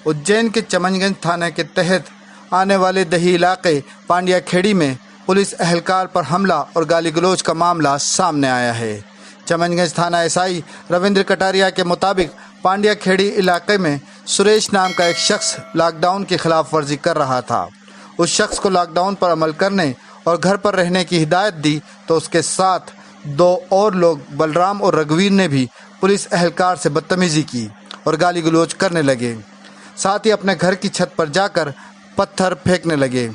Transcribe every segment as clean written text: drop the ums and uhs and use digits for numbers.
उज्जैन के चमनगंज थाना के तहत आने वाले दही इलाके पांड्या खेड़ी में पुलिस एहलकार पर हमला और गाली गलौज का मामला सामने आया है। चमनगंज थाना एसआई रविंद्र कटारिया के मुताबिक पांड्या खेड़ी इलाके में सुरेश नाम का एक शख्स लॉकडाउन की खिलाफ वर्जी कर रहा था। उस शख्स को लॉकडाउन पर अमल करने और घर पर रहने की हिदायत दी तो उसके साथ दो और लोग बलराम और रघुवीर ने भी पुलिस एहलकार से बदतमीजी की और गाली गलौज करने लगे। साथ ही अपने घर की छत पर जाकर पत्थर फेंकने लगे।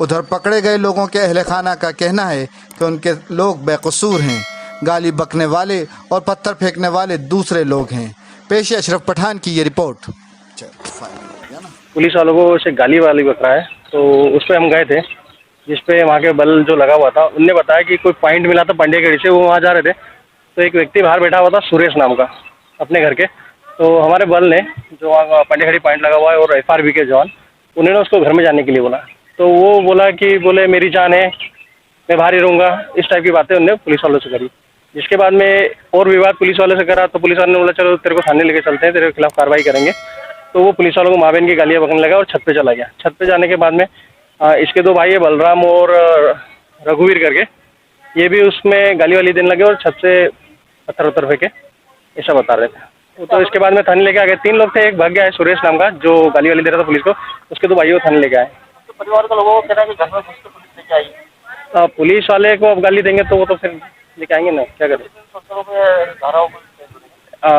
उधर पकड़े गए लोगों के अहले खाना का कहना है कि उनके लोग बेकसूर हैं। गाली बकने वाले और पत्थर फेंकने वाले दूसरे लोग हैं। पेश है अशरफ पठान की ये रिपोर्ट। पुलिस वालों को से गाली वाली बक रहा है, तो उस पर हम गए थे, जिसपे वहाँ के बल जो लगा हुआ था उनने बताया कि कोई पॉइंट मिला था पांड्या खेड़ी से, वो वहाँ जा रहे थे तो एक व्यक्ति बाहर बैठा हुआ था सुरेश नाम का अपने घर के। तो हमारे बल ने जो वहाँ पांड्या खेड़ी पॉइंट लगा हुआ है और FRB के जवान, उन्होंने उसको घर में जाने के लिए बोला। तो वो बोला कि बोले मेरी जान है, मैं बाहर ही रहूँगा, इस टाइप की बातें उन्होंने पुलिस वालों से करी। जिसके बाद में और विवाद पुलिस वालों से करा तो पुलिस वालों ने बोला चलो तेरे को थाने लेके चलते हैं, तेरे खिलाफ कार्रवाई करेंगे। तो वो पुलिस वालों को माँ बहन की गालियाँ बकने लगा और छत पे चला गया। छत पे जाने के बाद में इसके दो भाई है बलराम और रघुवीर करके, ये भी उसमें गाली वाली देने लगे और छत से पत्थर उत्तर फेंके, ऐसा बता रहे थे। तो इसके बाद में थाने लेके आ गए। 3 लोग थे, एक भाग गया है सुरेश नाम का जो गाली वाली दे रहा था पुलिस को, उसके दो भाइयों को थाने लेके आए। तो परिवार के लोगों को कहना है कि घर में घुस के पुलिस लेके आई। पुलिस वाले को अब गाली देंगे तो वो तो फिर लेके आएंगे ना, क्या करें। धाराओं को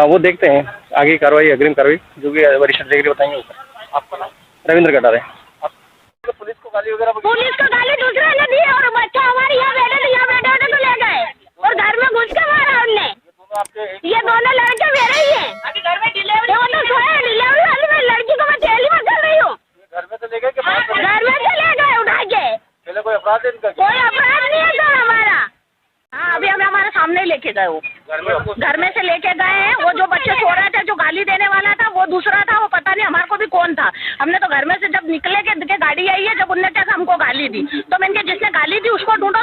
वो देखते हैं आगे कार्रवाई, अग्रिम कार्रवाई जो भी वरिष्ठ अधिकारी बताएंगे। आपका नाम? रविंद्र कटारे। पुलिस को गाली वगैरह पुलिस को गाली दूसरे ने दी और बच्चा हमारे यहाँ बैठे तो ले गए और घर में घुस के मारा उनने। ये दोनों लड़के मेरे ही हैं। घर में डिलीवरी वो तो सोए डिलीवरी वाली में लड़की को मैं थैली में कर रही हूँ। घर में से ले गए कि घर में से ले गए उठा के। पहले कोई अपराध है इनका? कोई अपराध नहीं है सर हमारा। हाँ अभी हमें हमारे सामने लेके गए वो घर में से लेके गए हैं। वो जो बच्चे सो रहे थे, जो गाली देने वाला था वो दूसरा था, वो पता नहीं हमारे को भी कौन था। हमने तो घर में से जब निकले के गाड़ी आई है, जब उनने क्या हमको गाली दी तो मैंने जिसने गाली दी उसको ढूंढो